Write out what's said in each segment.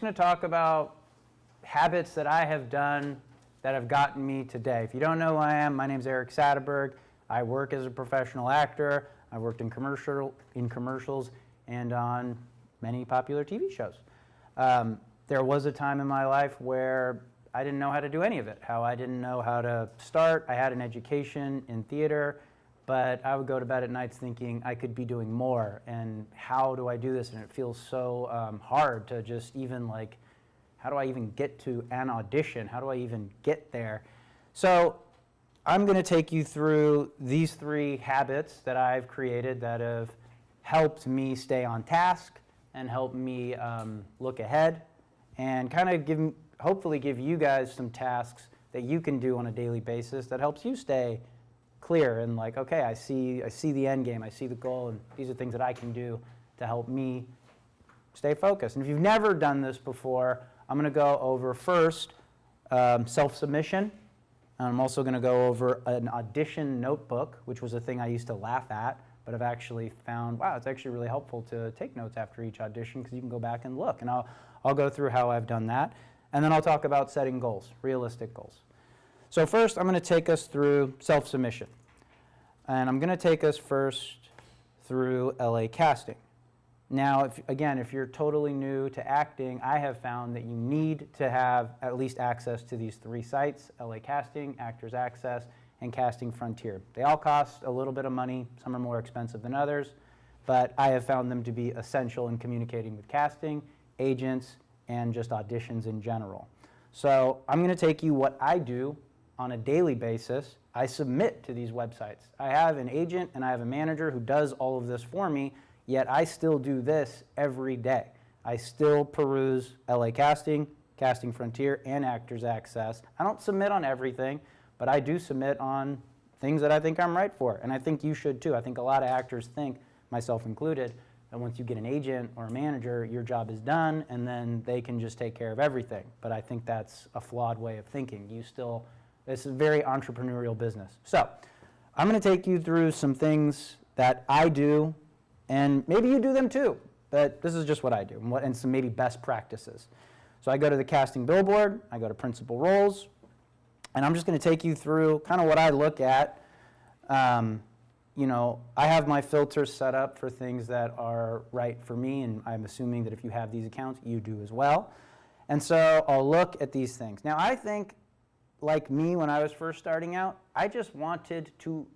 going to talk about habits that I have done that have gotten me today. If you don't know who I am, my name is Eric Satterberg. I work as a professional actor. I worked in commercials and on many popular TV shows. There was a time in my life where I didn't know how to do any of it, I didn't know how to start. I had an education in theater, but I would go to bed at nights thinking I could be doing more, and how do I do this? And it feels so hard to just even like, how do I even get to an audition? How do I even get there? So I'm going to take you through these 3 habits that I've created that have helped me stay on task and help me look ahead, and kind of hopefully give you guys some tasks that you can do on a daily basis that helps you stay clear and like, okay, I see the end game, I see the goal, and these are things that I can do to help me stay focused. And if you've never done this before, I'm going to go over first self-submission. I'm also going to go over an audition notebook, which was a thing I used to laugh at, but I've actually found, wow, it's actually really helpful to take notes after each audition because you can go back and look. And I'll go through how I've done that. And then I'll talk about setting goals, realistic goals. So first, I'm going to take us through self-submission. And I'm going to take us first through LA casting. Now, if you're totally new to acting, I have found that you need to have at least access to these 3 sites: LA Casting, Actors Access, and Casting Frontier. They all cost a little bit of money. Some are more expensive than others, but I have found them to be essential in communicating with casting, agents, and just auditions in general. So I'm going to take you what I do on a daily basis. I submit to these websites. I have an agent and I have a manager who does all of this for me, yet I still do this every day. I still peruse LA Casting, Casting Frontier, and Actors Access. I don't submit on everything, but I do submit on things that I think I'm right for, and I think you should too. I think a lot of actors think, myself included, that once you get an agent or a manager, your job is done, and then they can just take care of everything. But I think that's a flawed way of thinking. This is a very entrepreneurial business. So I'm going to take you through some things that I do, and maybe you do them too, but this is just what I do, and some maybe best practices. So I go to the casting billboard, I go to principal roles, and I'm just going to take you through kind of what I look at. I have my filters set up for things that are right for me, and I'm assuming that if you have these accounts, you do as well. And so I'll look at these things. Now, I think, like me when I was first starting out, I just wanted to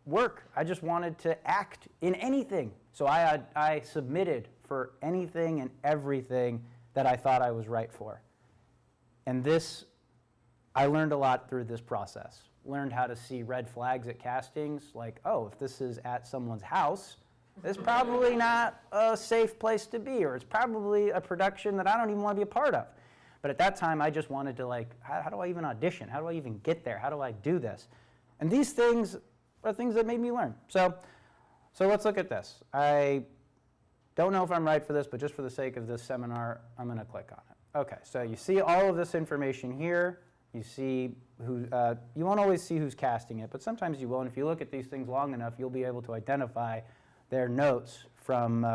work. I just wanted to act in anything. So I submitted for anything and everything that I thought I was right for. And I learned a lot through this process. Learned how to see red flags at castings, like, oh, if this is at someone's house, it's probably not a safe place to be, or it's probably a production that I don't even want to be a part of. But at that time, I just wanted to, like, how do I even audition? How do I even get there? How do I do this? And these things are things that made me learn. So let's look at this. I don't know if I'm right for this, but just for the sake of this seminar, I'm going to click on it. Okay, so you see all of this information here. You see you won't always see who's casting it, but sometimes you will. And if you look at these things long enough, you'll be able to identify their notes from,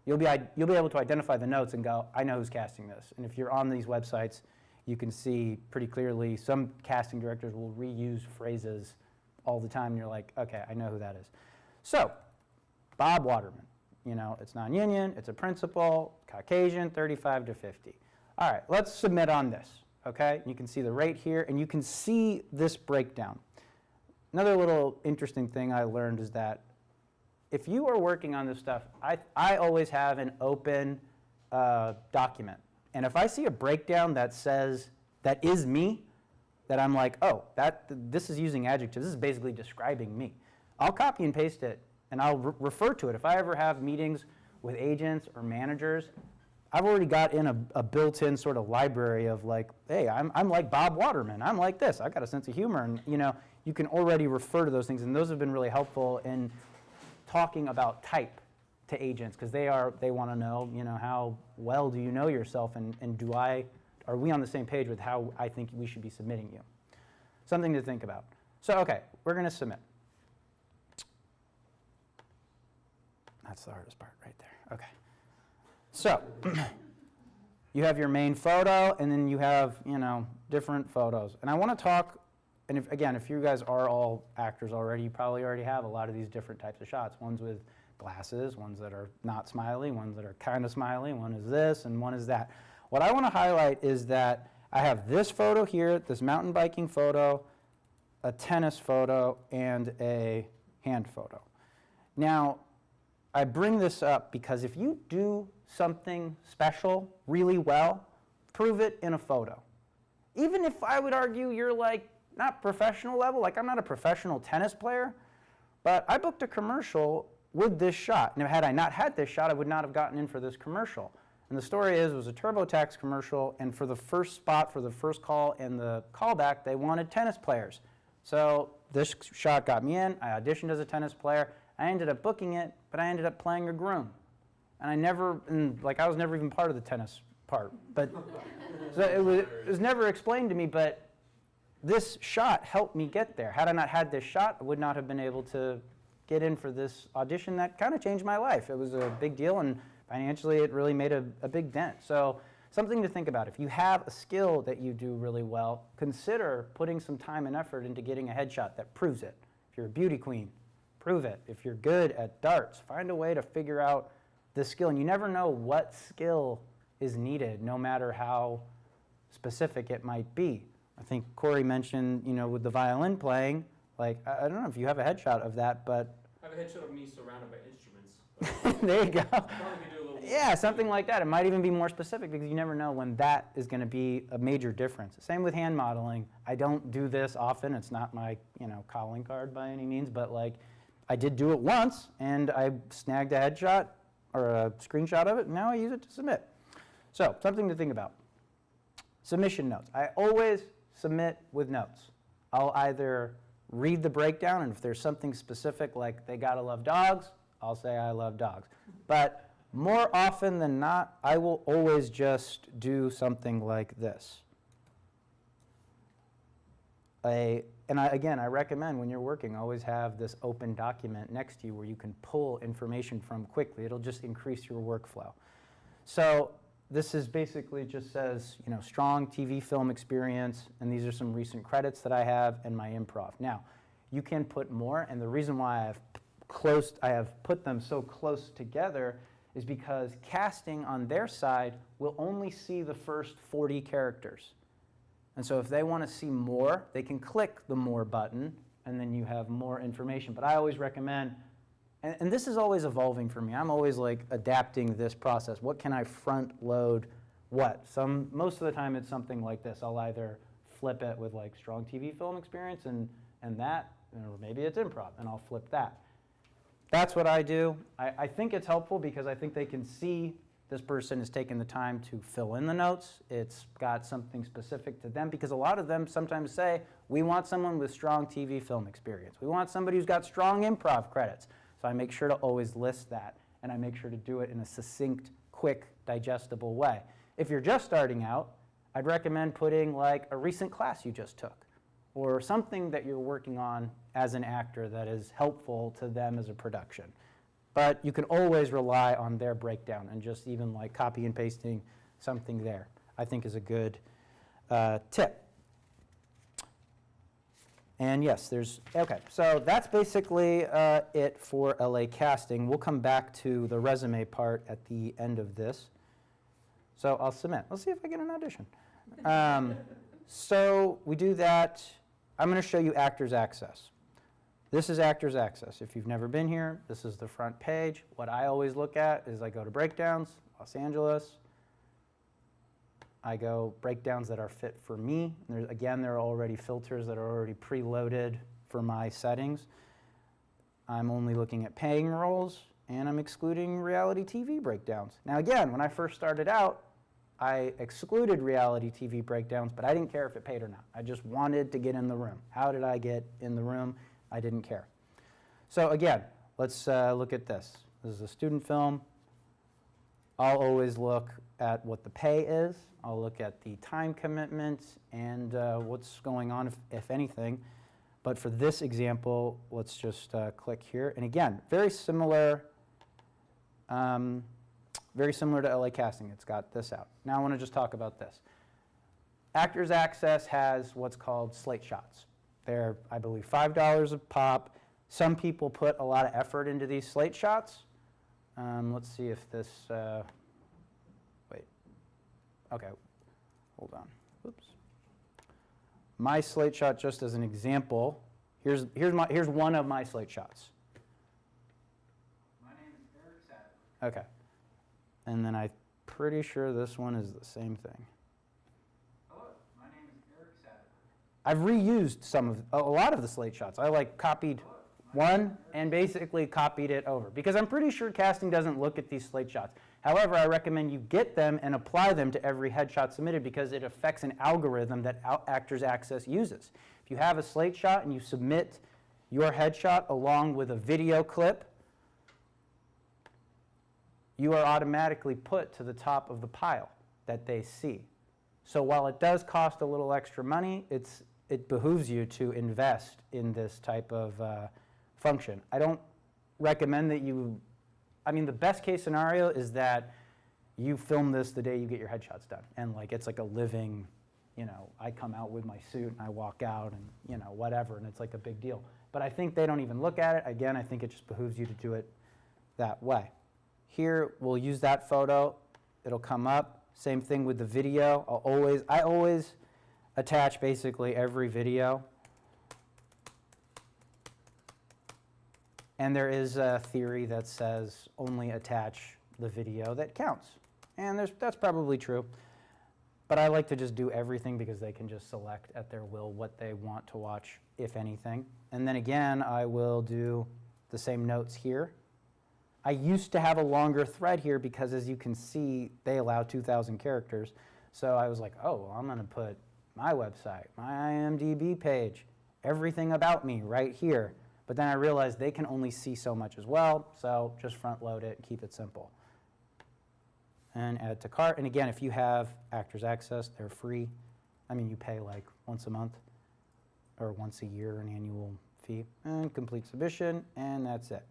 you'll be able to identify the notes and go, I know who's casting this. And if you're on these websites, you can see pretty clearly some casting directors will reuse phrases all the time, and you're like, okay, I know who that is. So, Bob Waterman, it's non-union, it's a principal, Caucasian, 35 to 50. All right, let's submit on this, okay? You can see the rate here, and you can see this breakdown. Another little interesting thing I learned is that if you are working on this stuff, I always have an open document. And if I see a breakdown that says, that is me, that I'm like, oh, this is using adjectives, this is basically describing me, I'll copy and paste it, and I'll refer to it. If I ever have meetings with agents or managers, I've already got in a built-in sort of library of like, hey, I'm like Bob Waterman, I'm like this, I've got a sense of humor, and you can already refer to those things, and those have been really helpful in talking about type to agents, because they want to know, how well do you know yourself, and are we on the same page with how I think we should be submitting you? Something to think about. So, okay, we're going to submit. That's the hardest part right there. Okay. So, you have your main photo, and then you have, different photos. And I want to talk, and if you guys are all actors already, you probably already have a lot of these different types of shots. Ones with glasses, ones that are not smiley, ones that are kind of smiley, one is this, and one is that. What I want to highlight is that I have this photo here, this mountain biking photo, a tennis photo, and a hand photo. Now, I bring this up because if you do something special really well, prove it in a photo. Even if I would argue you're like not professional level, like I'm not a professional tennis player, but I booked a commercial with this shot. Now, had I not had this shot, I would not have gotten in for this commercial. And the story is, it was a TurboTax commercial, and for the first spot, for the first call and the callback, they wanted tennis players. So this shot got me in. I auditioned as a tennis player. I ended up booking it, but I ended up playing a groom. And I was never even part of the tennis part. But so it was never explained to me, but this shot helped me get there. Had I not had this shot, I would not have been able to get in for this audition that kind of changed my life. It was a big deal, and financially it really made a big dent. So something to think about. If you have a skill that you do really well, consider putting some time and effort into getting a headshot that proves it. If you're a beauty queen, prove it. If you're good at darts, find a way to figure out the skill. And you never know what skill is needed, no matter how specific it might be. I think Corey mentioned, with the violin playing, like, I don't know if you have a headshot of that, but... I have a headshot of me surrounded by instruments. There you go. Probably could do a little Yeah, something like that. It might even be more specific because you never know when that is going to be a major difference. Same with hand modeling. I don't do this often. It's not my, calling card by any means, but like, I did do it once, and I snagged a headshot or a screenshot of it, and now I use it to submit. So, something to think about. Submission notes. I always submit with notes. I'll either read the breakdown, and if there's something specific like they gotta love dogs, I'll say I love dogs. But more often than not, I will always just do something like this. I recommend when you're working, always have this open document next to you where you can pull information from quickly. It'll just increase your workflow. So this is basically just says, strong TV film experience, and these are some recent credits that I have and my improv. Now, you can put more, and the reason why I have put them so close together is because casting on their side will only see the first 40 characters. And so if they want to see more, they can click the more button, and then you have more information. But I always recommend, and this is always evolving for me. I'm always like adapting this process. What can I front load what? Most of the time it's something like this. I'll either flip it with like strong TV film experience and that, or maybe it's improv, and I'll flip that. That's what I do. I think it's helpful because I think they can see this person has taken the time to fill in the notes. It's got something specific to them because a lot of them sometimes say, we want someone with strong TV film experience. We want somebody who's got strong improv credits. So I make sure to always list that, and I make sure to do it in a succinct, quick, digestible way. If you're just starting out, I'd recommend putting like a recent class you just took or something that you're working on as an actor that is helpful to them as a production. But you can always rely on their breakdown, and just even like copy and pasting something there, I think is a good tip. And yes, okay, so that's basically it for LA casting. We'll come back to the resume part at the end of this. So I'll submit. Let's see if I get an audition. So we do that. I'm going to show you Actors Access. This is Actors Access. If you've never been here, this is the front page. What I always look at is I go to breakdowns, Los Angeles. I go breakdowns that are fit for me. Again, there are already filters that are already preloaded for my settings. I'm only looking at paying roles, and I'm excluding reality TV breakdowns. Now again, when I first started out, I excluded reality TV breakdowns, but I didn't care if it paid or not. I just wanted to get in the room. How did I get in the room? I didn't care. So again, let's look at this. This is a student film. I'll always look at what the pay is. I'll look at the time commitment and what's going on, if anything. But for this example, let's just click here. And again, very similar very similar to LA Casting. It's got this out. Now I want to just talk about this. Actors Access has what's called slate shots. They're, I believe, $5 a pop. Some people put a lot of effort into these slate shots. Let's see if this, wait, okay, hold on, oops. My slate shot, just as an example, here's one of my slate shots. My name is Eric Satterberg. Okay, and then I'm pretty sure this one is the same thing. Hello, my name is Eric Satterberg. I've reused a lot of the slate shots. I like copied one and basically copied it over because I'm pretty sure casting doesn't look at these slate shots. However, I recommend you get them and apply them to every headshot submitted because it affects an algorithm that Actors Access uses. If you have a slate shot and you submit your headshot along with a video clip, you are automatically put to the top of the pile that they see. So while it does cost a little extra money, it behooves you to invest in this type of function. I don't recommend that you, I mean, the best case scenario is that you film this the day you get your headshots done. And like, it's like a living, you know, I come out with my suit and I walk out and, you know, whatever, and it's like a big deal. But I think they don't even look at it. Again, I think it just behooves you to do it that way. Here, we'll use that photo. It'll come up. Same thing with the video. I always attach basically every video. And there is a theory that says only attach the video that counts. And that's probably true. But I like to just do everything because they can just select at their will what they want to watch, if anything. And then again, I will do the same notes here. I used to have a longer thread here because, as you can see, they allow 2,000 characters. So I was like, oh, well, I'm going to put my website, my IMDb page, everything about me right here. But then I realized they can only see so much as well, so just front load it and keep it simple. And add to cart. And again, if you have Actors Access, they're free. I mean, you pay like once a month or once a year, an annual fee, and complete submission, and that's it.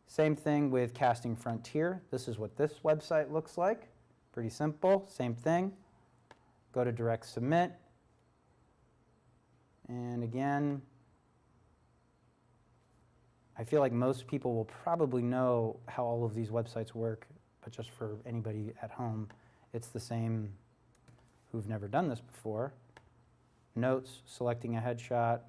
Same thing with Casting Frontier. This is what this website looks like. Pretty simple, same thing. Go to Direct Submit. And again, I feel like most people will probably know how all of these websites work, but just for anybody at home, it's the same who've never done this before. Notes, selecting a headshot.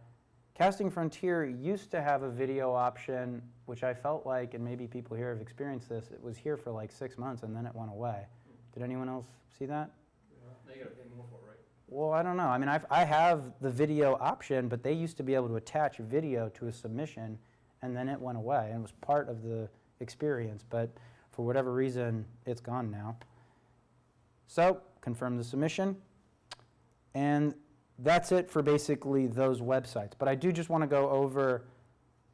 Casting Frontier used to have a video option, which I felt like, and maybe people here have experienced this, it was here for like 6 months and then it went away. Did anyone else see that? Yeah. Now you gotta pay more for it, right? Well, I don't know. I mean, I have the video option, but they used to be able to attach video to a submission, and then it went away, and it was part of the experience, but for whatever reason, it's gone now. So, confirm the submission, and that's it for basically those websites. But I do just want to go over,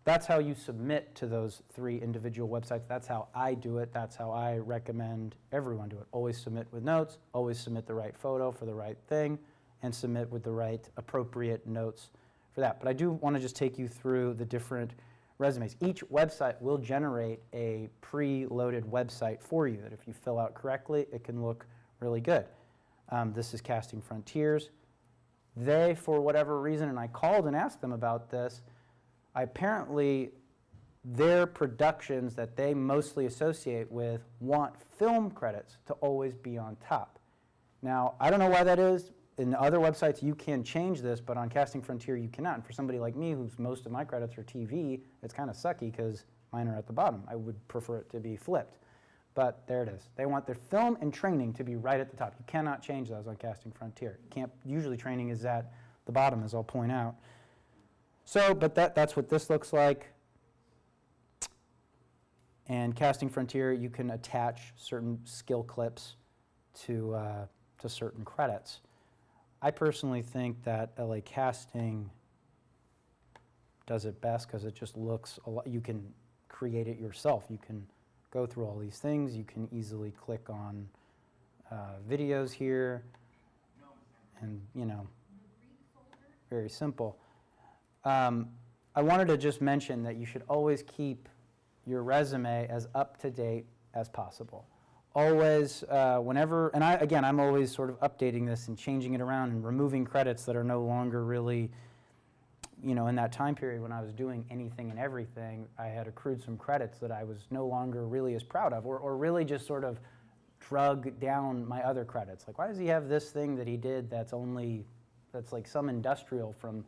that's how you submit to those 3 individual websites. That's how I do it. That's how I recommend everyone do it. Always submit with notes, always submit the right photo for the right thing, and submit with the right appropriate notes for that. But I do want to just take you through the different resumes. Each website will generate a pre-loaded website for you that if you fill out correctly, it can look really good. This is Casting Frontiers. They, for whatever reason, and I called and asked them about this, apparently their productions that they mostly associate with want film credits to always be on top. Now, I don't know why that is. In other websites, you can change this, but on Casting Frontier, you cannot. And for somebody like me, whose most of my credits are TV, it's kind of sucky because mine are at the bottom. I would prefer it to be flipped. But there it is. They want their film and training to be right at the top. You cannot change those on Casting Frontier. You can't, usually training is at the bottom, as I'll point out. So, but that's what this looks like. And Casting Frontier, you can attach certain skill clips to certain credits. I personally think that LA Casting does it best because it just looks a lot, you can create it yourself. You can go through all these things. You can easily click on videos here and, you know, very simple. I wanted to just mention that you should always keep your resume as up to date as possible. always, whenever, and I'm always sort of updating this and changing it around and removing credits that are no longer really, in that time period when I was doing anything and everything, I had accrued some credits that I was no longer really as proud of, or really just sort of drug down my other credits. Like, why does he have this thing that he did that's like some industrial from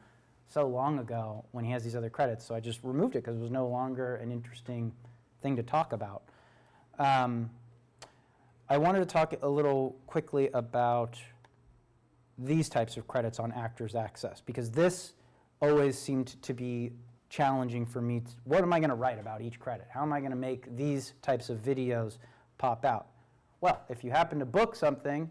so long ago when he has these other credits? So I just removed it because it was no longer an interesting thing to talk about. I wanted to talk a little quickly about these types of credits on Actors Access, because this always seemed to be challenging for me. What am I going to write about each credit? How am I going to make these types of videos pop out? Well, if you happen to book something,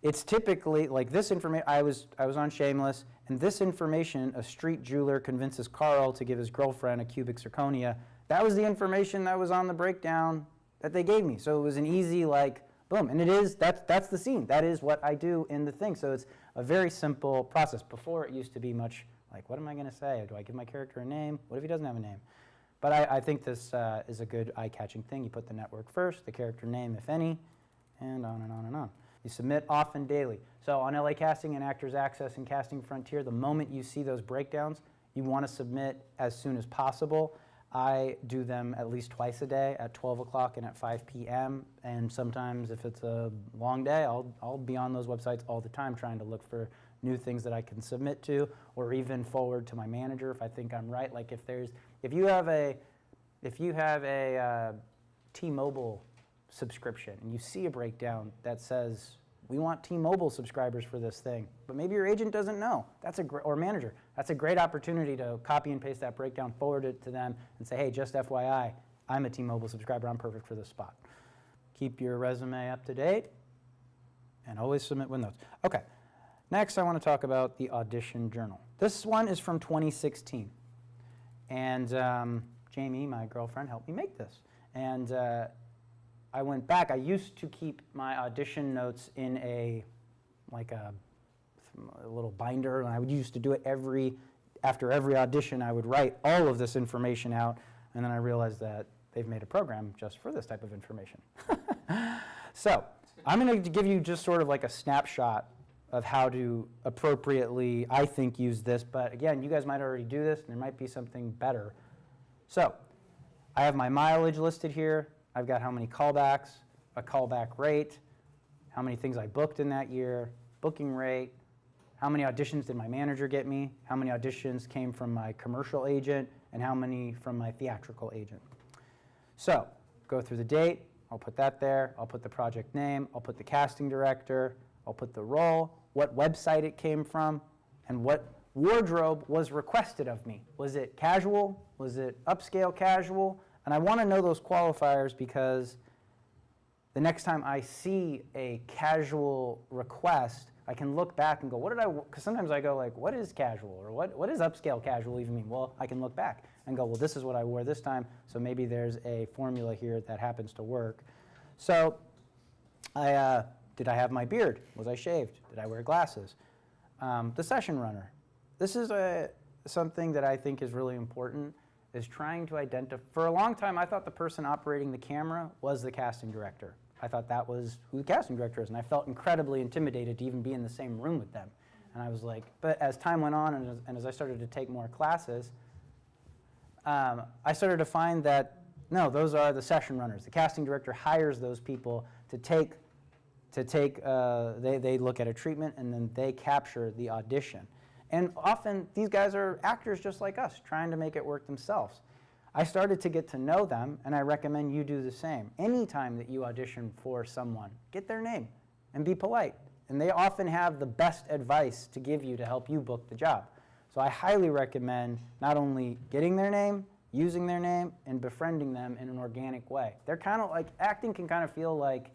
it's typically like this information. I was on Shameless, and this information, a street jeweler convinces Carl to give his girlfriend a cubic zirconia, that was the information that was on the breakdown that they gave me. So it was an easy, like, boom. And that's the scene. That is what I do in the thing. So it's a very simple process. Before, it used to be much like, what am I going to say? Do I give my character a name? What if he doesn't have a name? But I think this is a good eye-catching thing. You put the network first, the character name, if any, and on and on and on. You submit often daily. So on LA Casting and Actors Access and Casting Frontier, the moment you see those breakdowns, you want to submit as soon as possible. I do them at least twice a day at 12 o'clock and at 5 p.m. And sometimes if it's a long day, I'll be on those websites all the time trying to look for new things that I can submit to, or even forward to my manager if I think I'm right. Like if you have a T-Mobile subscription and you see a breakdown that says, we want T-Mobile subscribers for this thing, but maybe your agent doesn't know, or manager, that's a great opportunity to copy and paste that breakdown, forward it to them, and say, hey, just FYI, I'm a T-Mobile subscriber, I'm perfect for this spot. Keep your resume up to date, and always submit with notes. Okay, next I want to talk about the Audition Journal. This one is from 2016, and Jamie, my girlfriend, helped me make this. And I went back. I used to keep my audition notes in a little binder, and I used to do it after every audition. I would write all of this information out, and then I realized that they've made a program just for this type of information. So I'm going to give you just sort of like a snapshot of how to appropriately, I think, use this. But again, you guys might already do this, and there might be something better. So I have my mileage listed here. I've got how many callbacks, a callback rate, how many things I booked in that year, booking rate, how many auditions did my manager get me, how many auditions came from my commercial agent, and how many from my theatrical agent. So go through the date, I'll put that there, I'll put the project name, I'll put the casting director, I'll put the role, what website it came from, and what wardrobe was requested of me. Was it casual? Was it upscale casual? And I want to know those qualifiers because the next time I see a casual request, I can look back and go, what did I, because sometimes I go like, what is casual? Or what does upscale casual even mean? Well, I can look back and go, well, this is what I wore this time, so maybe there's a formula here that happens to work. So did I have my beard? Was I shaved? Did I wear glasses? The session runner. This is something that I think is really important, is trying to identify. For a long time, I thought the person operating the camera was the casting director. I thought that was who the casting director is, and I felt incredibly intimidated to even be in the same room with them. And I was like, but as time went on and as I started to take more classes, I started to find that, no, those are the session runners. The casting director hires those people they look at a treatment and then they capture the audition. And often, these guys are actors just like us, trying to make it work themselves. I started to get to know them, and I recommend you do the same. Anytime that you audition for someone, get their name and be polite. And they often have the best advice to give you to help you book the job. So I highly recommend not only getting their name, using their name, and befriending them in an organic way. They're kind of like, acting can kind of feel like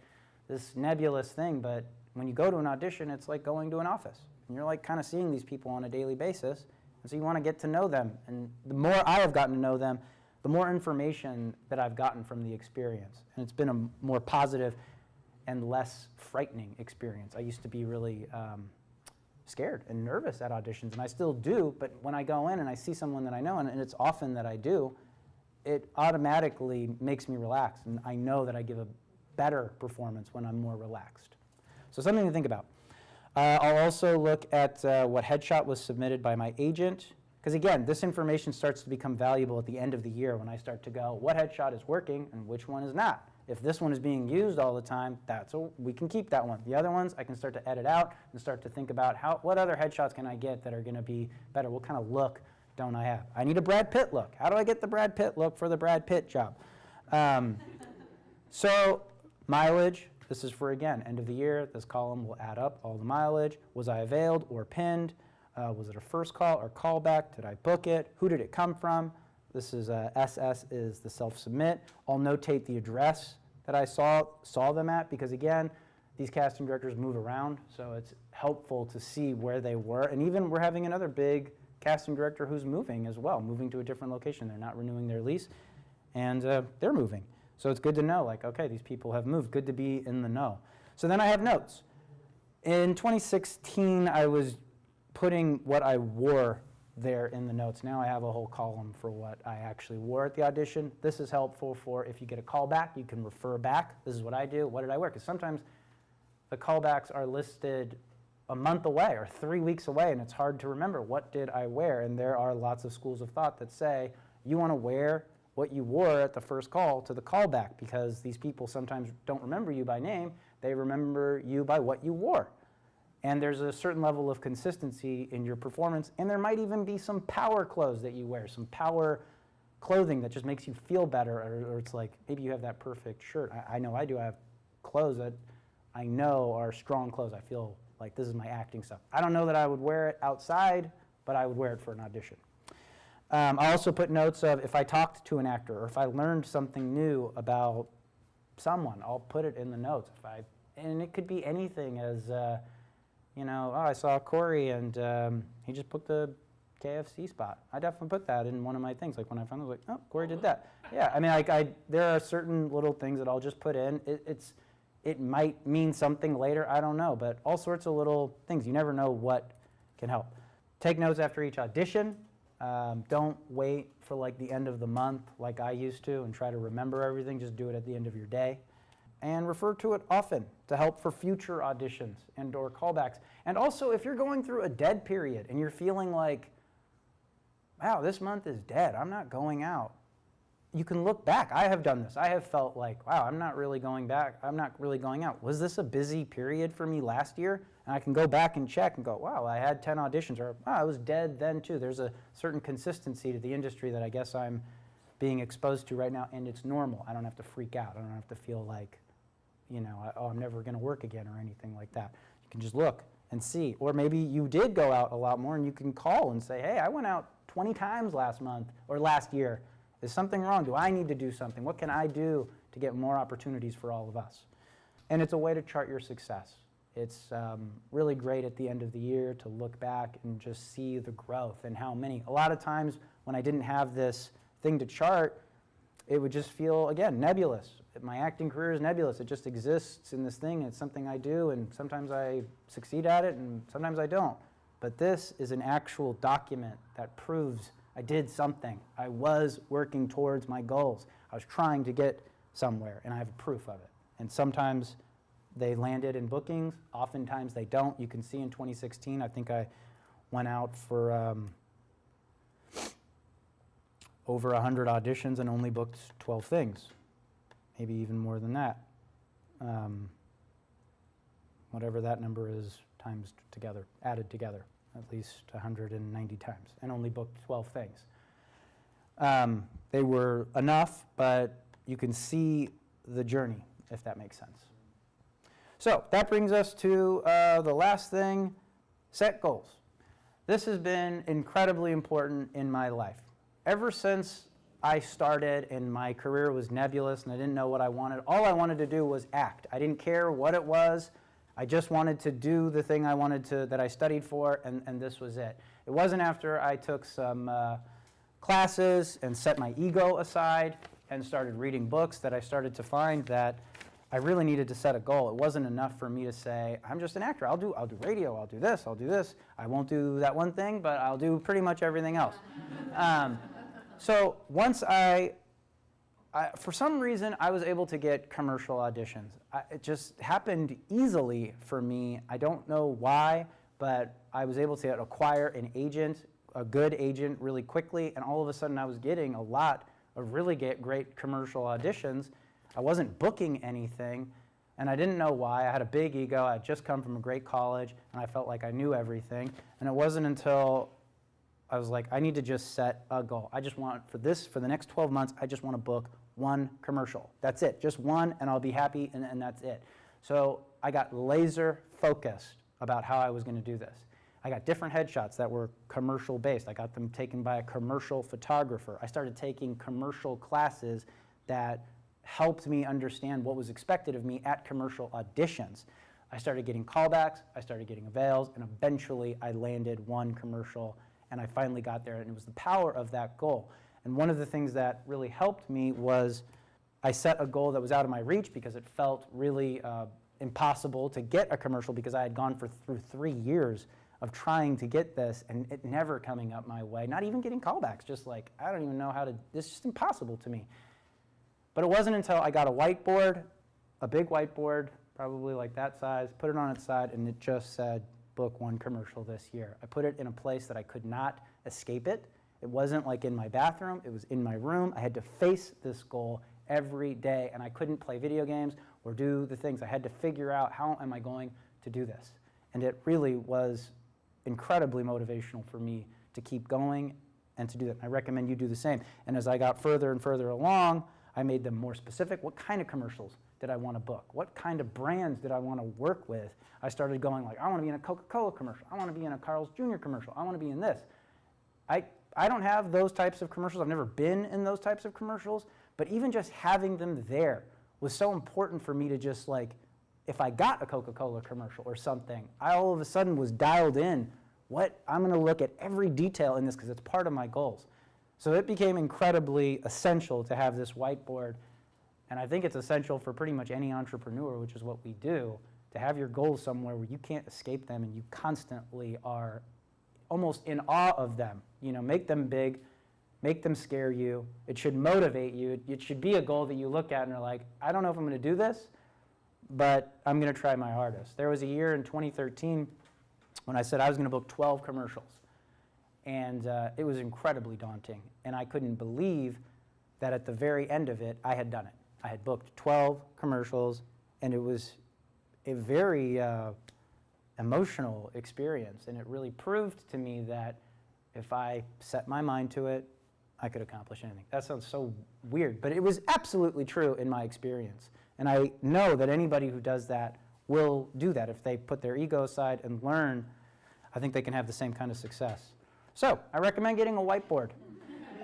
this nebulous thing, but when you go to an audition, it's like going to an office. And you're like kind of seeing these people on a daily basis, and so you want to get to know them. And the more I have gotten to know them, the more information that I've gotten from the experience. And it's been a more positive and less frightening experience. I used to be really scared and nervous at auditions, and I still do, but when I go in and I see someone that I know, and it's often that I do, it automatically makes me relax, and I know that I give a better performance when I'm more relaxed. So something to think about. I'll also look at what headshot was submitted by my agent, because again, this information starts to become valuable at the end of the year when I start to go, what headshot is working and which one is not. If this one is being used all the time, we can keep that one. The other ones, I can start to edit out and start to think about what other headshots can I get that are going to be better? What kind of look don't I have? I need a Brad Pitt look. How do I get the Brad Pitt look for the Brad Pitt job? So mileage, this is for, again, end of the year. This column will add up all the mileage. Was I availed or pinned? Was it a first call or callback? Did I book it? Who did it come from? This is SS is the self-submit. I'll notate the address that I saw them at, because again, these casting directors move around, so it's helpful to see where they were. And even we're having another big casting director who's moving as well, moving to a different location. They're not renewing their lease, and they're moving. So it's good to know, like, okay, these people have moved. Good to be in the know. So then I have notes. In 2016, I was putting what I wore there in the notes. Now I have a whole column for what I actually wore at the audition. This is helpful for if you get a callback, you can refer back. This is what I do. What did I wear? Because sometimes the callbacks are listed a month away or 3 weeks away, and it's hard to remember what did I wear. And there are lots of schools of thought that say you want to wear what you wore at the first call to the callback, because these people sometimes don't remember you by name. They remember you by what you wore. And there's a certain level of consistency in your performance, and there might even be some power clothes that you wear, some power clothing that just makes you feel better, or it's like maybe you have that perfect shirt. I know I do. I have clothes that I know are strong clothes. I feel like this is my acting stuff. I don't know that I would wear it outside, but I would wear it for an audition. I also put notes of if I talked to an actor or if I learned something new about someone, I'll put it in the notes. And it could be anything as, I saw Corey and he just booked a KFC spot. I definitely put that in one of my things. Like when I found it, I was like, oh, Corey did that. Yeah, I mean, there are certain little things that I'll just put in. It might mean something later, I don't know, but all sorts of little things. You never know what can help. Take notes after each audition. Don't wait for like the end of the month like I used to and try to remember everything. Just do it at the end of your day. And refer to it often to help for future auditions and or callbacks. And also, if you're going through a dead period and you're feeling like, wow, this month is dead, I'm not going out, you can look back. I have done this. I have felt like, wow, I'm not really going back. I'm not really going out. Was this a busy period for me last year? And I can go back and check and go, wow, I had 10 auditions, or wow, I was dead then too. There's a certain consistency to the industry that I guess I'm being exposed to right now, and it's normal. I don't have to freak out. I don't have to feel like, I'm never going to work again or anything like that. You can just look and see. Or maybe you did go out a lot more and you can call and say, hey, I went out 20 times last month or last year. Is something wrong? Do I need to do something? What can I do to get more opportunities for all of us? And it's a way to chart your success. It's really great at the end of the year to look back and just see the growth and how many. A lot of times when I didn't have this thing to chart, it would just feel, again, nebulous. My acting career is nebulous. It just exists in this thing. It's something I do, and sometimes I succeed at it, and sometimes I don't. But this is an actual document that proves I did something. I was working towards my goals. I was trying to get somewhere, and I have proof of it. And sometimes they landed in bookings. Oftentimes they don't. You can see in 2016, I think I went out for over 100 auditions and only booked 12 things, maybe even more than that. Whatever that number is times together, added together, at least 190 times, and only booked 12 things. They were enough, but you can see the journey, if that makes sense. So that brings us to the last thing, set goals. This has been incredibly important in my life. Ever since I started and my career was nebulous and I didn't know what I wanted, all I wanted to do was act. I didn't care what it was. I just wanted to do the thing I wanted to, that I studied for, and this was it. It wasn't after I took some classes and set my ego aside and started reading books that I started to find that I really needed to set a goal. It wasn't enough for me to say, I'm just an actor. I'll do radio. I'll do this. I'll do this. I won't do that one thing, but I'll do pretty much everything else. So once I For some reason, I was able to get commercial auditions. It just happened easily for me. I don't know why, but I was able to acquire an agent, a good agent, really quickly, and all of a sudden I was getting a lot of really great commercial auditions. I wasn't booking anything, and I didn't know why. I had a big ego. I had just come from a great college, and I felt like I knew everything. And it wasn't until I was like, I need to just set a goal. I just want, for the next 12 months, I just want to book one commercial. That's it, just one, and I'll be happy, and that's it. So I got laser focused about how I was going to do this. I got different headshots that were commercial based. I got them taken by a commercial photographer. I started taking commercial classes that helped me understand what was expected of me at commercial auditions. I started getting callbacks, I started getting avails, and eventually I landed one commercial, and I finally got there, and it was the power of that goal. And one of the things that really helped me was I set a goal that was out of my reach because it felt really impossible to get a commercial because I had gone through 3 years of trying to get this and it never coming up my way, not even getting callbacks, just like, I don't even know how to, this is just impossible to me. But it wasn't until I got a whiteboard, a big whiteboard, probably like that size, put it on its side, and it just said, book one commercial this year. I put it in a place that I could not escape it. It wasn't like in my bathroom, it was in my room. I had to face this goal every day, and I couldn't play video games or do the things. I had to figure out, how am I going to do this? And it really was incredibly motivational for me to keep going and to do that. I recommend you do the same. And as I got further and further along, I made them more specific. What kind of commercials did I want to book? What kind of brands did I want to work with? I started going like, I want to be in a Coca-Cola commercial. I want to be in a Carl's Jr. commercial. I want to be in this. I don't have those types of commercials. I've never been in those types of commercials, but even just having them there was so important for me to just like, if I got a Coca-Cola commercial or something, I all of a sudden was dialed in. I'm going to look at every detail in this because it's part of my goals. So it became incredibly essential to have this whiteboard, and I think it's essential for pretty much any entrepreneur, which is what we do, to have your goals somewhere where you can't escape them and you constantly are almost in awe of them. You know, make them big, make them scare you. It should motivate you. It should be a goal that you look at and are like, I don't know if I'm going to do this, but I'm going to try my hardest. There was a year in 2013 when I said I was going to book 12 commercials. And it was incredibly daunting. And I couldn't believe that at the very end of it, I had done it. I had booked 12 commercials, and it was a very emotional experience. And it really proved to me that if I set my mind to it, I could accomplish anything. That sounds so weird, but it was absolutely true in my experience. And I know that anybody who does that will do that. If they put their ego aside and learn, I think they can have the same kind of success. So I recommend getting a whiteboard.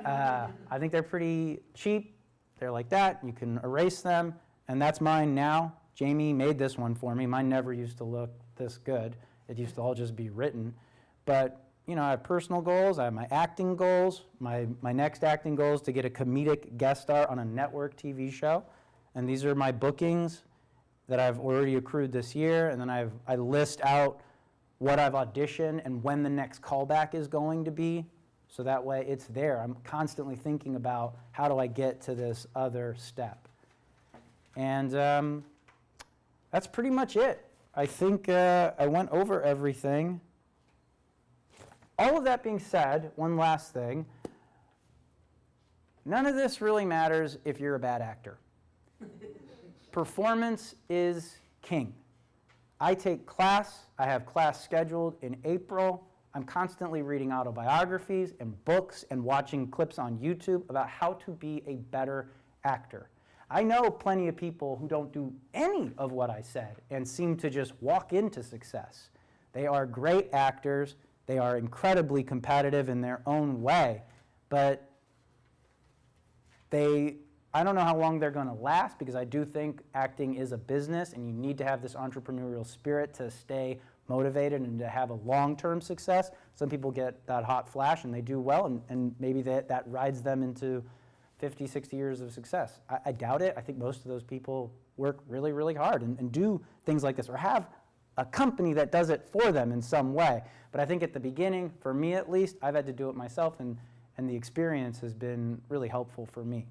I think they're pretty cheap. They're like that. You can erase them, and that's mine now. Jamie made this one for me. Mine never used to look this good. It used to all just be written. But you know, I have personal goals. I have my acting goals. My next acting goal is to get a comedic guest star on a network TV show. And these are my bookings that I've already accrued this year. And then I list out what I've auditioned and when the next callback is going to be. So that way it's there. I'm constantly thinking about how do I get to this other step. And that's pretty much it. I think I went over everything. All of that being said, one last thing. None of this really matters if you're a bad actor. Performance is king. I take class. I have class scheduled in April. I'm constantly reading autobiographies and books and watching clips on YouTube about how to be a better actor. I know plenty of people who don't do any of what I said and seem to just walk into success. They are great actors. They are incredibly competitive in their own way, but I don't know how long they're going to last, because I do think acting is a business and you need to have this entrepreneurial spirit to stay motivated and to have a long-term success. Some people get that hot flash and they do well, and maybe that rides them into 50, 60 years of success. I doubt it. I think most of those people work really, really hard and do things like this, or have a company that does it for them in some way. But I think at the beginning, for me at least, I've had to do it myself, and the experience has been really helpful for me.